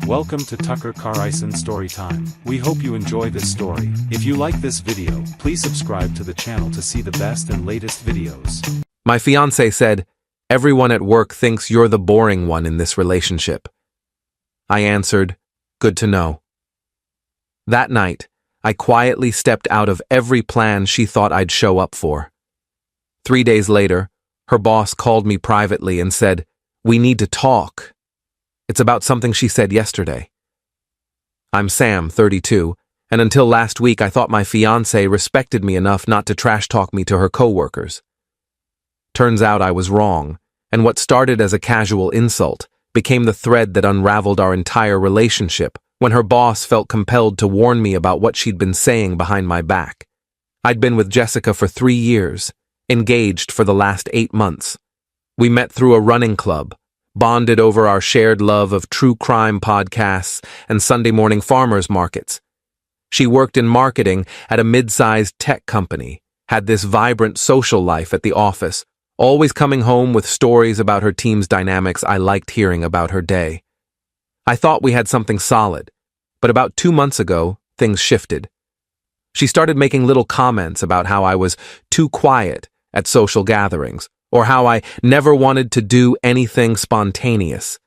Welcome to Tucker Carlson Storytime. We hope you enjoy this story. If you like this video, please subscribe to the channel to see the best and latest videos. My fiancé said, "Everyone at work thinks you're the boring one in this relationship." I answered, "Good to know." That night, I quietly stepped out of every plan she thought I'd show up for. 3 days later, her boss called me privately and said, "We need to talk. It's about something she said yesterday." I'm Sam, 32, and until last week I thought my fiancé respected me enough not to trash talk me to her coworkers. Turns out I was wrong, and what started as a casual insult became the thread that unraveled our entire relationship when her boss felt compelled to warn me about what she'd been saying behind my back. I'd been with Jessica for 3 years, engaged for the last 8 months. We met through a running club, bonded over our shared love of true crime podcasts and Sunday morning farmers markets. She worked in marketing at a mid-sized tech company, had this vibrant social life at the office, always coming home with stories about her team's dynamics I liked hearing about her day. I thought we had something solid, but about 2 months ago, things shifted. She started making little comments about how I was too quiet at social gatherings, or how I never wanted to do anything spontaneous.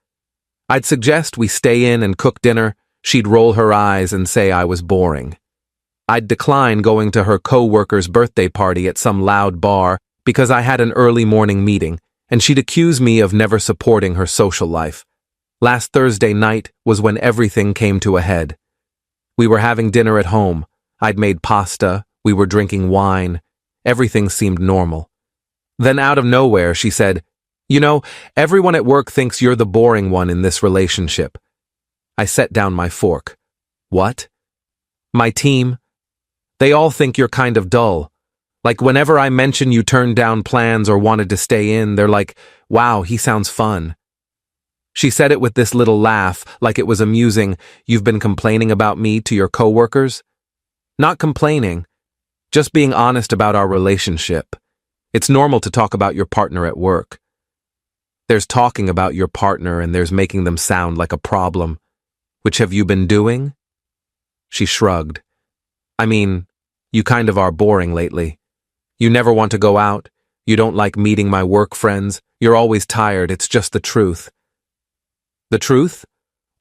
I'd suggest we stay in and cook dinner. She'd roll her eyes and say I was boring. I'd decline going to her co-worker's birthday party at some loud bar because I had an early morning meeting, and she'd accuse me of never supporting her social life. Last Thursday night was when everything came to a head. We were having dinner at home. I'd made pasta. We were drinking wine. Everything seemed normal. Then out of nowhere, she said, "You know, everyone at work thinks you're the boring one in this relationship." I set down my fork. "What?" "My team. They all think you're kind of dull. Like whenever I mention you turned down plans or wanted to stay in, they're like, 'Wow, he sounds fun.'" She said it with this little laugh, like it was amusing. "You've been complaining about me to your coworkers?" "Not complaining, just being honest about our relationship. It's normal to talk about your partner at work. There's talking about your partner and there's making them sound like a problem. Which have you been doing?" She shrugged. "I mean, you kind of are boring lately. You never want to go out. You don't like meeting my work friends. You're always tired. It's just the truth." "The truth?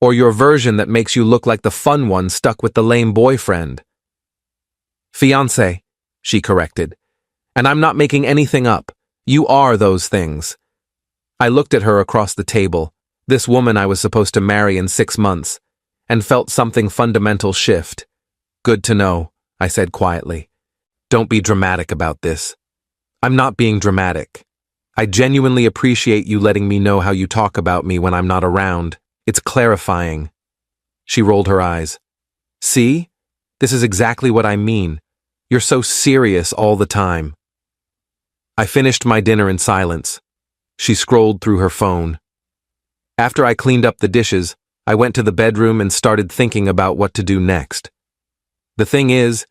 Or your version that makes you look like the fun one stuck with the lame boyfriend?" "Fiancé," she corrected. "And I'm not making anything up. You are those things." I looked at her across the table, this woman I was supposed to marry in 6 months, and felt something fundamental shift. "Good to know," I said quietly. "Don't be dramatic about this." "I'm not being dramatic. I genuinely appreciate you letting me know how you talk about me when I'm not around. It's clarifying." She rolled her eyes. "See? This is exactly what I mean. You're so serious all the time." I finished my dinner in silence. She scrolled through her phone. After I cleaned up the dishes, I went to the bedroom and started thinking about what to do next. The thing is,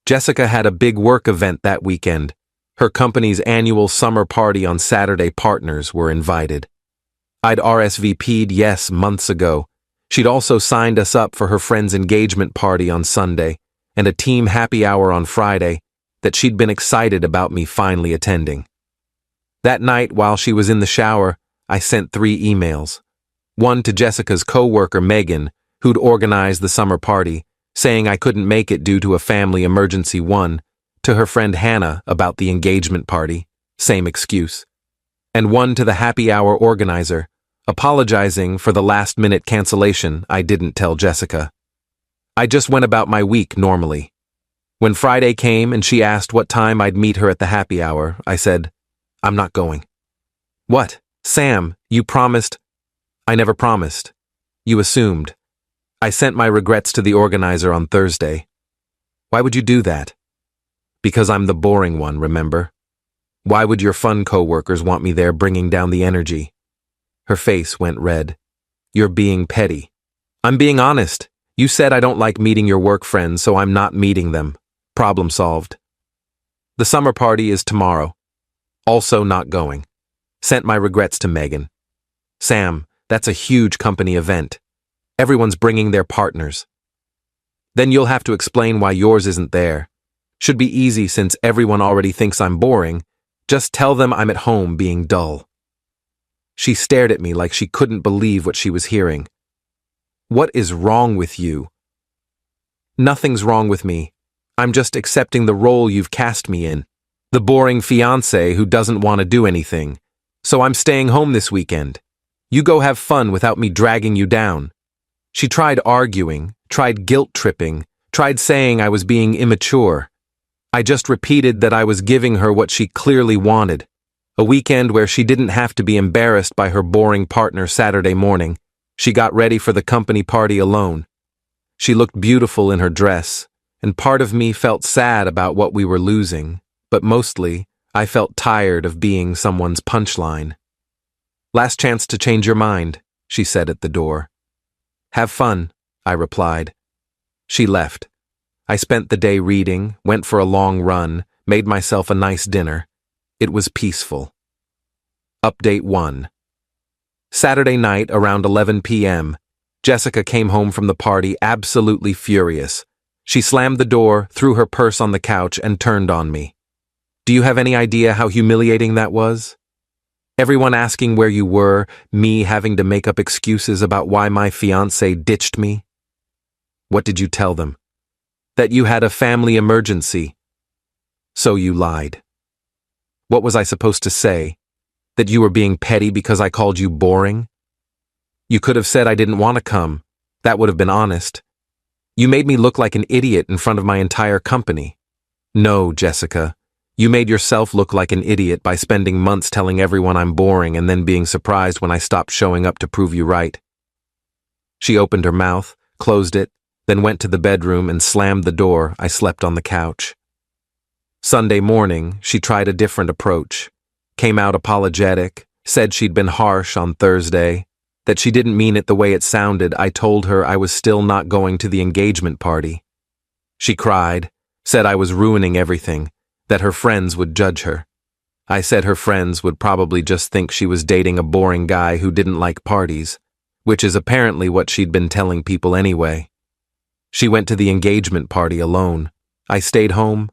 Jessica had a big work event that weekend. Her company's annual summer party on Saturday. Partners were invited. I'd RSVP'd yes months ago. She'd also signed us up for her friend's engagement party on Sunday and a team happy hour on Friday that she'd been excited about me finally attending. That night, while she was in the shower, I sent 3 emails. One to Jessica's co-worker Megan, who'd organized the summer party, saying I couldn't make it due to a family emergency. One to her friend Hannah about the engagement party, same excuse. And one to the happy hour organizer, apologizing for the last-minute cancellation I didn't tell Jessica. I just went about my week normally. When Friday came and she asked what time I'd meet her at the happy hour, I said, "I'm not going." "What? Sam, you promised." "I never promised. You assumed. I sent my regrets to the organizer on Thursday." "Why would you do that?" "Because I'm the boring one, remember? Why would your fun coworkers want me there bringing down the energy?" Her face went red. "You're being petty." "I'm being honest. You said I don't like meeting your work friends, so I'm not meeting them. Problem solved." "The summer party is tomorrow. Also not going. Sent my regrets to Megan." "Sam, that's a huge company event." Everyone's bringing their partners. Then you'll have to explain why yours isn't there. Should be easy since everyone already thinks I'm boring. Just tell them I'm at home being dull. She stared at me like she couldn't believe what she was hearing. What is wrong with you? Nothing's wrong with me. I'm just accepting the role you've cast me in. The boring fiancé who doesn't want to do anything. So I'm staying home this weekend. You go have fun without me dragging you down. She tried arguing, tried guilt-tripping, tried saying I was being immature. I just repeated that I was giving her what she clearly wanted. A weekend where she didn't have to be embarrassed by her boring partner Saturday morning. She got ready for the company party alone. She looked beautiful in her dress, and part of me felt sad about what we were losing, but mostly, I felt tired of being someone's punchline. Last chance to change your mind, she said at the door. Have fun, I replied. She left. I spent the day reading, went for a long run, made myself a nice dinner. It was peaceful. Update 1. Saturday night around 11 p.m., Jessica came home from the party absolutely furious. She slammed the door, threw her purse on the couch, and turned on me. Do you have any idea how humiliating that was? Everyone asking where you were, me having to make up excuses about why my fiancé ditched me. What did you tell them? That you had a family emergency. So you lied. What was I supposed to say? That you were being petty because I called you boring? You could have said I didn't want to come. That would have been honest. You made me look like an idiot in front of my entire company. No, Jessica. You made yourself look like an idiot by spending months telling everyone I'm boring and then being surprised when I stopped showing up to prove you right. She opened her mouth, closed it, then went to the bedroom and slammed the door. I slept on the couch. Sunday morning, she tried a different approach. Came out apologetic, said she'd been harsh on Thursday, that she didn't mean it the way it sounded. I told her I was still not going to the engagement party. She cried, said I was ruining everything, that her friends would judge her. I said her friends would probably just think she was dating a boring guy who didn't like parties, which is apparently what she'd been telling people anyway. She went to the engagement party alone. I stayed home.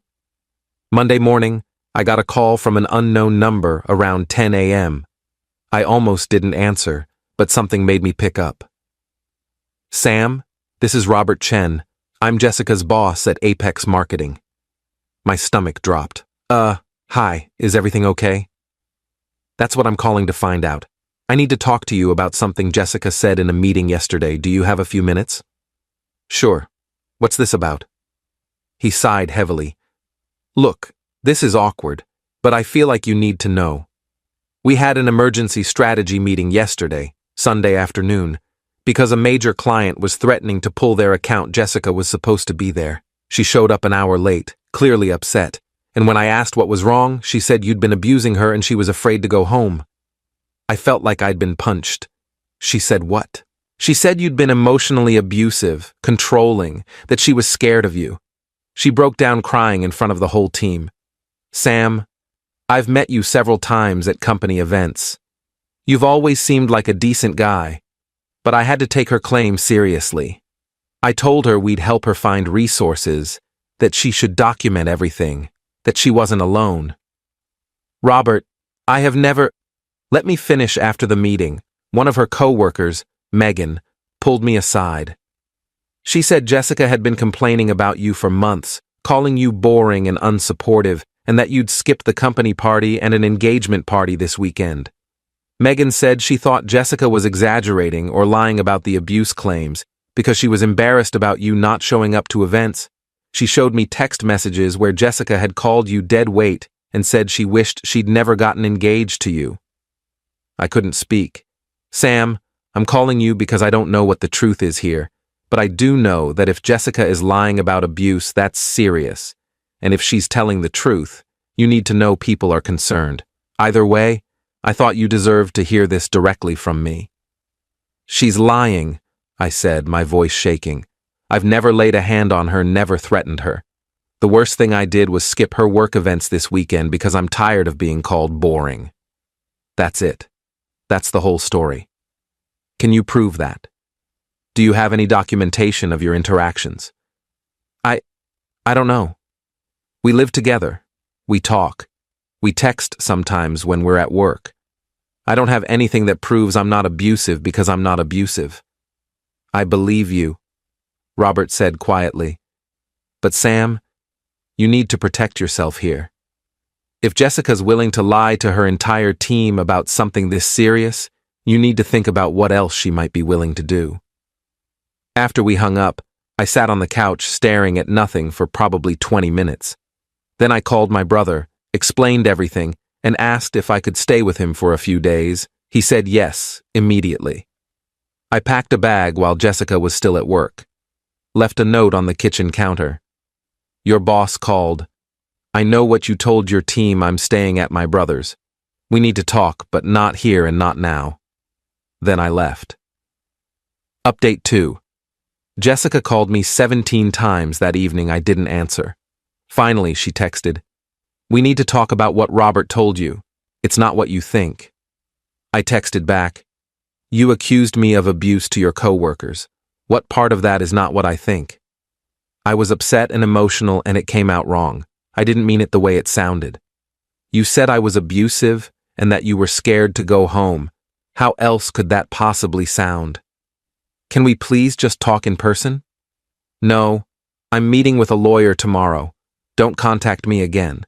Monday morning, I got a call from an unknown number around 10 a.m. I almost didn't answer, but something made me pick up. Sam, this is Robert Chen. I'm Jessica's boss at Apex Marketing. My stomach dropped. Hi, is everything okay? That's what I'm calling to find out. I need to talk to you about something Jessica said in a meeting yesterday. Do you have a few minutes? Sure. What's this about? He sighed heavily. Look, this is awkward, but I feel like you need to know. We had an emergency strategy meeting yesterday, Sunday afternoon, because a major client was threatening to pull their account. Jessica was supposed to be there. She showed up an hour late, clearly upset, and when I asked what was wrong, she said you'd been abusing her and she was afraid to go home. I felt like I'd been punched. She said what? She said you'd been emotionally abusive, controlling, that she was scared of you. She broke down crying in front of the whole team. Sam, I've met you several times at company events. You've always seemed like a decent guy, but I had to take her claim seriously. I told her we'd help her find resources, that she should document everything, that she wasn't alone. Robert, I have never... Let me finish after the meeting. One of her co-workers, Megan, pulled me aside. She said Jessica had been complaining about you for months, calling you boring and unsupportive, and that you'd skipped the company party and an engagement party this weekend. Megan said she thought Jessica was exaggerating or lying about the abuse claims because she was embarrassed about you not showing up to events. She showed me text messages where Jessica had called you dead weight and said she wished she'd never gotten engaged to you. I couldn't speak. Sam, I'm calling you because I don't know what the truth is here, but I do know that if Jessica is lying about abuse, that's serious. And if she's telling the truth, you need to know people are concerned. Either way, I thought you deserved to hear this directly from me. She's lying, I said, my voice shaking. I've never laid a hand on her, never threatened her. The worst thing I did was skip her work events this weekend because I'm tired of being called boring. That's it. That's the whole story. Can you prove that? Do you have any documentation of your interactions? I don't know. We live together. We talk. We text sometimes when we're at work. I don't have anything that proves I'm not abusive because I'm not abusive. I believe you, Robert said quietly. But Sam, you need to protect yourself here. If Jessica's willing to lie to her entire team about something this serious, you need to think about what else she might be willing to do. After we hung up, I sat on the couch staring at nothing for probably 20 minutes. Then I called my brother, explained everything, and asked if I could stay with him for a few days. He said yes, immediately. I packed a bag while Jessica was still at work. Left a note on the kitchen counter. Your boss called. I know what you told your team. I'm staying at my brother's. We need to talk, but not here and not now. Then I left. Update 2. Jessica called me 17 times that evening. I didn't answer. Finally, she texted, "We need to talk about what Robert told you. It's not what you think." I texted back, "You accused me of abuse to your coworkers. What part of that is not what I think?" I was upset and emotional, and it came out wrong. I didn't mean it the way it sounded. You said I was abusive and that you were scared to go home. How else could that possibly sound? Can we please just talk in person? No, I'm meeting with a lawyer tomorrow. Don't contact me again.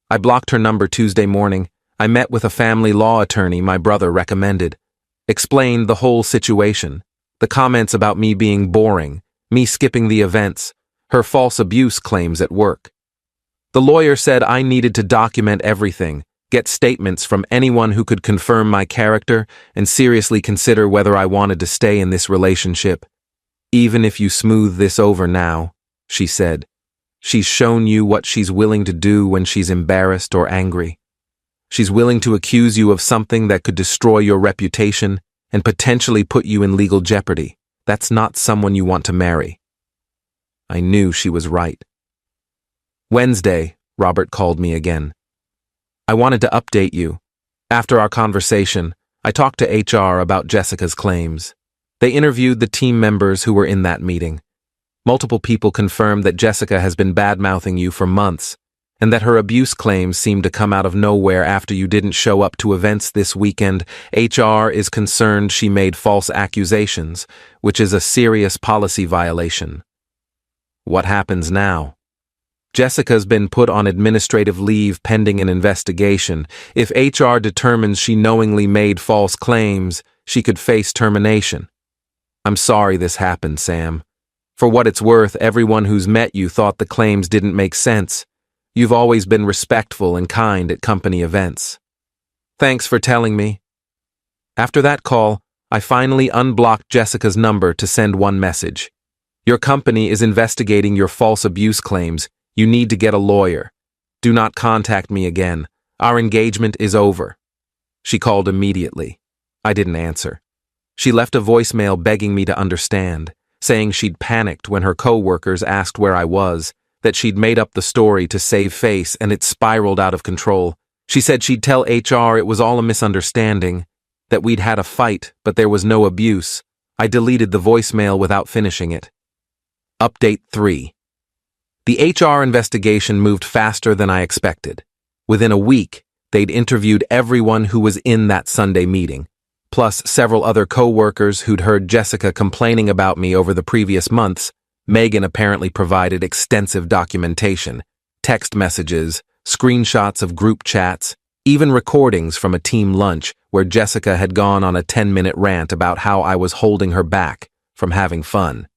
I blocked her number Tuesday morning. I met with a family law attorney my brother recommended. Explained the whole situation. The comments about me being boring, me skipping the events, her false abuse claims at work. The lawyer said I needed to document everything, get statements from anyone who could confirm my character, and seriously consider whether I wanted to stay in this relationship. Even if you smooth this over now, she said, she's shown you what she's willing to do when she's embarrassed or angry. She's willing to accuse you of something that could destroy your reputation and potentially put you in legal jeopardy. That's not someone you want to marry. I knew she was right. Wednesday, Robert called me again. I wanted to update you. After our conversation, I talked to HR about Jessica's claims. They interviewed the team members who were in that meeting. Multiple people confirmed that Jessica has been bad-mouthing you for months, and that her abuse claims seemed to come out of nowhere after you didn't show up to events this weekend. HR is concerned she made false accusations, which is a serious policy violation. What happens now? Jessica's been put on administrative leave pending an investigation. If HR determines she knowingly made false claims, she could face termination. I'm sorry this happened, Sam. For what it's worth, everyone who's met you thought the claims didn't make sense. You've always been respectful and kind at company events. Thanks for telling me. After that call, I finally unblocked Jessica's number to send one message. Your company is investigating your false abuse claims. You need to get a lawyer. Do not contact me again. Our engagement is over. She called immediately. I didn't answer. She left a voicemail begging me to understand, saying she'd panicked when her co-workers asked where I was, that she'd made up the story to save face and it spiraled out of control. She said she'd tell HR it was all a misunderstanding, that we'd had a fight but there was no abuse. I deleted the voicemail without finishing it. Update 3. The HR investigation moved faster than I expected. Within a week, they'd interviewed everyone who was in that Sunday meeting, plus several other co-workers who'd heard Jessica complaining about me over the previous months. Megan apparently provided extensive documentation, text messages, screenshots of group chats, even recordings from a team lunch where Jessica had gone on a 10-minute rant about how I was holding her back from having fun.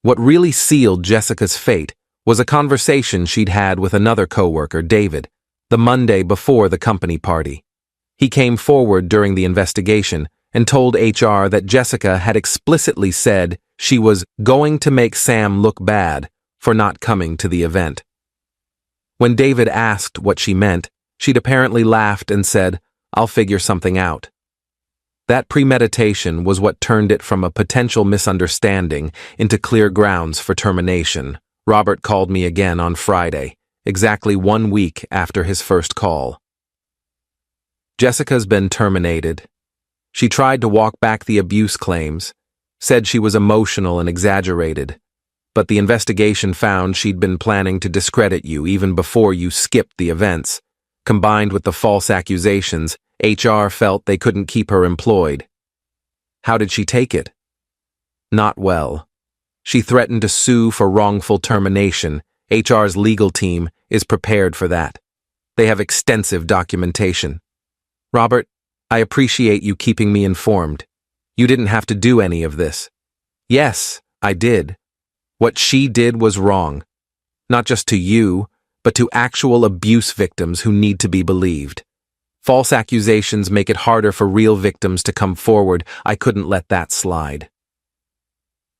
What really sealed Jessica's fate was a conversation she'd had with another coworker, David, the Monday before the company party. He came forward during the investigation and told HR that Jessica had explicitly said she was going to make Sam look bad for not coming to the event. When David asked what she meant, she'd apparently laughed and said, "I'll figure something out." That premeditation was what turned it from a potential misunderstanding into clear grounds for termination. Robert called me again on Friday, exactly 1 week after his first call. Jessica's been terminated. She tried to walk back the abuse claims, said she was emotional and exaggerated. But the investigation found she'd been planning to discredit you even before you skipped the events. Combined with the false accusations, HR felt they couldn't keep her employed. How did she take it? Not well. She threatened to sue for wrongful termination. HR's legal team is prepared for that. They have extensive documentation. Robert, I appreciate you keeping me informed. You didn't have to do any of this. Yes, I did. What she did was wrong. Not just to you, but to actual abuse victims who need to be believed. False accusations make it harder for real victims to come forward. I couldn't let that slide.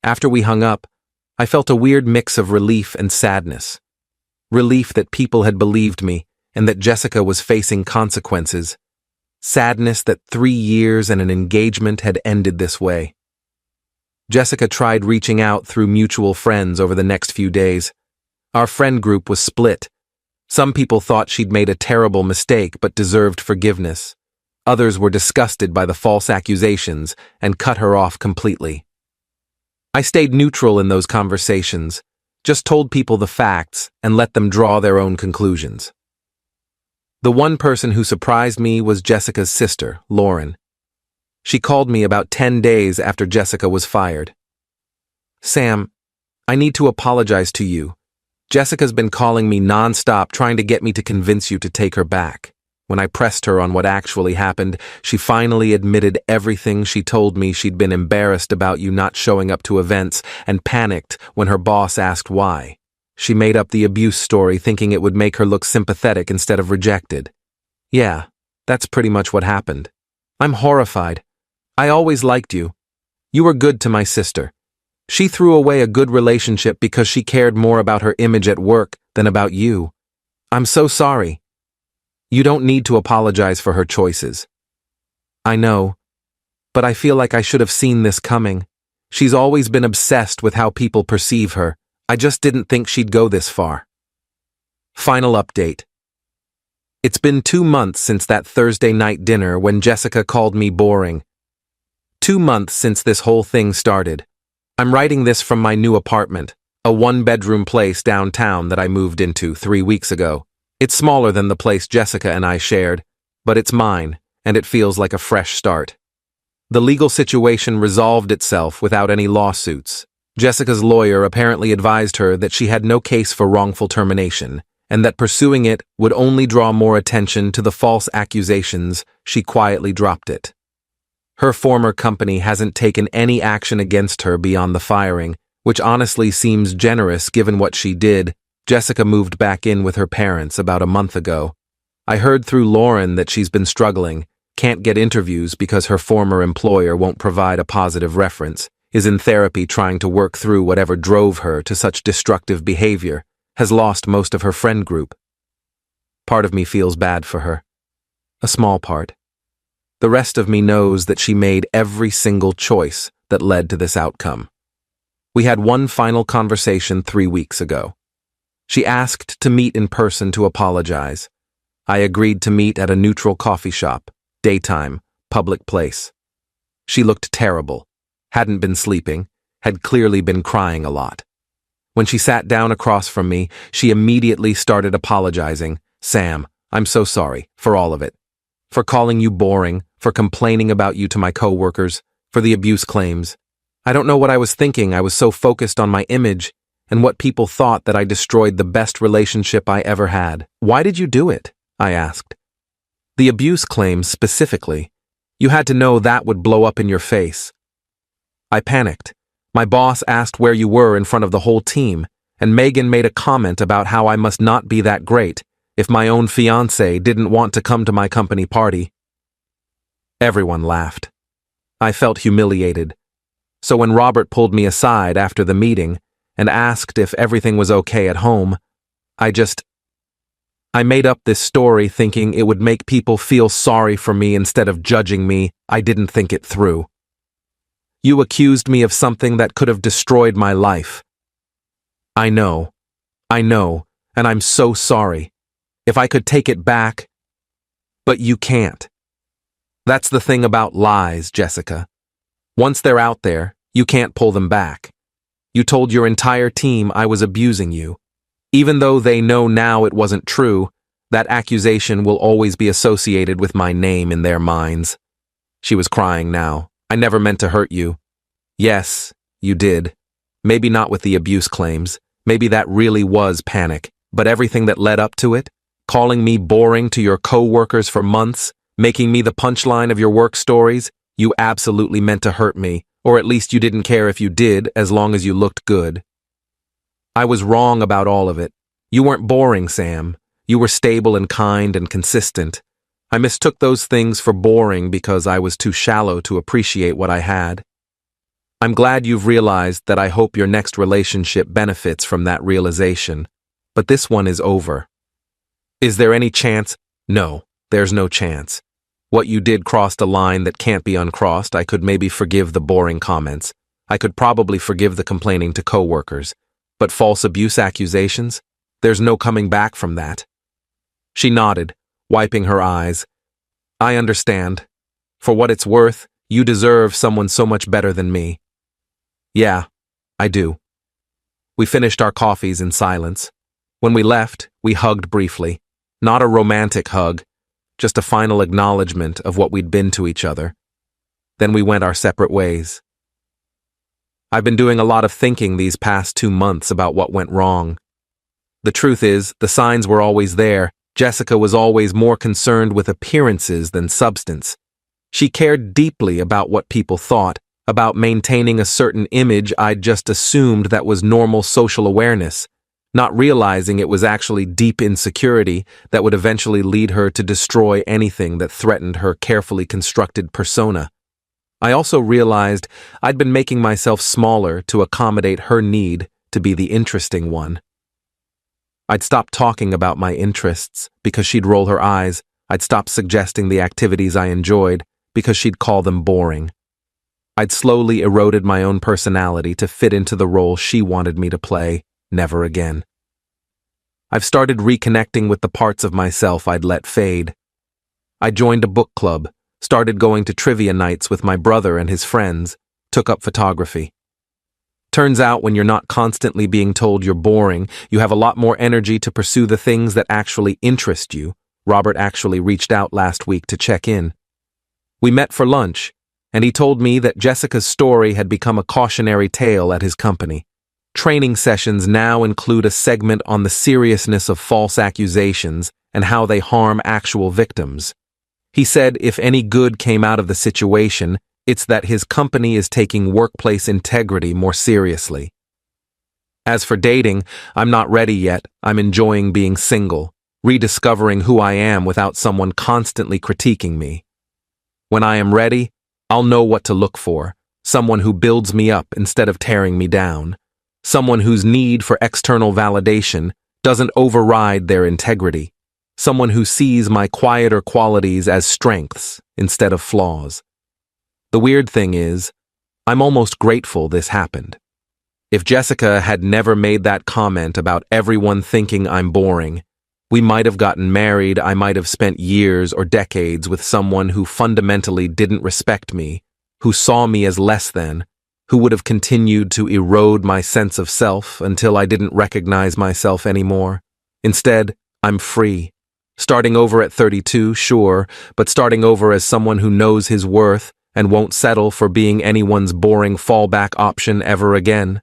After we hung up, I felt a weird mix of relief and sadness. Relief that people had believed me and that Jessica was facing consequences. Sadness that 3 years and an engagement had ended this way. Jessica tried reaching out through mutual friends over the next few days. Our friend group was split. Some people thought she'd made a terrible mistake but deserved forgiveness. Others were disgusted by the false accusations and cut her off completely. I stayed neutral in those conversations, just told people the facts and let them draw their own conclusions. The one person who surprised me was Jessica's sister, Lauren. She called me about 10 days after Jessica was fired. Sam, I need to apologize to you. Jessica's been calling me nonstop trying to get me to convince you to take her back. When I pressed her on what actually happened, she finally admitted everything. She told me she'd been embarrassed about you not showing up to events and panicked when her boss asked why. She made up the abuse story thinking it would make her look sympathetic instead of rejected. Yeah, that's pretty much what happened. I'm horrified. I always liked you. You were good to my sister. She threw away a good relationship because she cared more about her image at work than about you. I'm so sorry. You don't need to apologize for her choices. I know, but I feel like I should have seen this coming. She's always been obsessed with how people perceive her. I just didn't think she'd go this far. Final update. It's been 2 months since that Thursday night dinner when Jessica called me boring. 2 months since this whole thing started. I'm writing this from my new apartment, a 1-bedroom place downtown that I moved into 3 weeks ago. It's smaller than the place Jessica and I shared, but it's mine, and it feels like a fresh start. The legal situation resolved itself without any lawsuits. Jessica's lawyer apparently advised her that she had no case for wrongful termination, and that pursuing it would only draw more attention to the false accusations. She quietly dropped it. Her former company hasn't taken any action against her beyond the firing, which honestly seems generous given what she did. Jessica moved back in with her parents about a month ago. I heard through Lauren that she's been struggling, can't get interviews because her former employer won't provide a positive reference, is in therapy trying to work through whatever drove her to such destructive behavior, has lost most of her friend group. Part of me feels bad for her. A small part. The rest of me knows that she made every single choice that led to this outcome. We had one final conversation 3 weeks ago. She asked to meet in person to apologize. I agreed to meet at a neutral coffee shop, daytime, public place. She looked terrible, hadn't been sleeping, had clearly been crying a lot. When she sat down across from me, she immediately started apologizing. Sam, I'm so sorry for all of it. For calling you boring, for complaining about you to my coworkers, for the abuse claims. I don't know what I was thinking. I was so focused on my image and what people thought that I destroyed the best relationship I ever had. Why did you do it? I asked. The abuse claims specifically. You had to know that would blow up in your face. I panicked. My boss asked where you were in front of the whole team, and Megan made a comment about how I must not be that great if my own fiancée didn't want to come to my company party. Everyone laughed. I felt humiliated. So when Robert pulled me aside after the meeting and asked if everything was okay at home, I made up this story thinking it would make people feel sorry for me instead of judging me. I didn't think it through. You accused me of something that could have destroyed my life. I know, and I'm so sorry. If I could take it back, but you can't. That's the thing about lies, Jessica. Once they're out there, You can't pull them back. You told your entire team I was abusing you. Even though they know now it wasn't true, that accusation will always be associated with my name in their minds. She was crying now. I never meant to hurt you. Yes, you did. Maybe not with the abuse claims. Maybe that really was panic. But everything that led up to it, calling me boring to your co-workers for months, making me the punchline of your work stories, you absolutely meant to hurt me, or at least you didn't care if you did, as long as you looked good. I was wrong about all of it. You weren't boring, Sam. You were stable and kind and consistent. I mistook those things for boring because I was too shallow to appreciate what I had. I'm glad you've realized that. I hope your next relationship benefits from that realization. But this one is over. Is there any chance? No, there's no chance. What you did crossed a line that can't be uncrossed. I could maybe forgive the boring comments. I could probably forgive the complaining to coworkers. But false abuse accusations? There's no coming back from that. She nodded, wiping her eyes. I understand. For what it's worth, you deserve someone so much better than me. Yeah, I do. We finished our coffees in silence. When we left, we hugged briefly. Not a romantic hug, just a final acknowledgement of what we'd been to each other. Then we went our separate ways. I've been doing a lot of thinking these past 2 months about what went wrong. The truth is, the signs were always there. Jessica was always more concerned with appearances than substance. She cared deeply about what people thought, about maintaining a certain image I'd just assumed that was normal social awareness, not realizing it was actually deep insecurity that would eventually lead her to destroy anything that threatened her carefully constructed persona. I also realized I'd been making myself smaller to accommodate her need to be the interesting one. I'd stop talking about my interests because she'd roll her eyes. I'd stop suggesting the activities I enjoyed because she'd call them boring. I'd slowly eroded my own personality to fit into the role she wanted me to play. Never again. I've started reconnecting with the parts of myself I'd let fade. I joined a book club, started going to trivia nights with my brother and his friends, took up photography. Turns out when you're not constantly being told you're boring, you have a lot more energy to pursue the things that actually interest you. Robert actually reached out last week to check in. We met for lunch, and he told me that Jessica's story had become a cautionary tale at his company. Training sessions now include a segment on the seriousness of false accusations and how they harm actual victims. He said if any good came out of the situation, it's that his company is taking workplace integrity more seriously. As for dating, I'm not ready yet. I'm enjoying being single, rediscovering who I am without someone constantly critiquing me. When I am ready, I'll know what to look for, someone who builds me up instead of tearing me down. Someone whose need for external validation doesn't override their integrity. Someone who sees my quieter qualities as strengths instead of flaws. The weird thing is, I'm almost grateful this happened. If Jessica had never made that comment about everyone thinking I'm boring, we might have gotten married. I might have spent years or decades with someone who fundamentally didn't respect me, who saw me as less than, who would have continued to erode my sense of self until I didn't recognize myself anymore. Instead, I'm free. Starting over at 32, sure, but starting over as someone who knows his worth and won't settle for being anyone's boring fallback option ever again.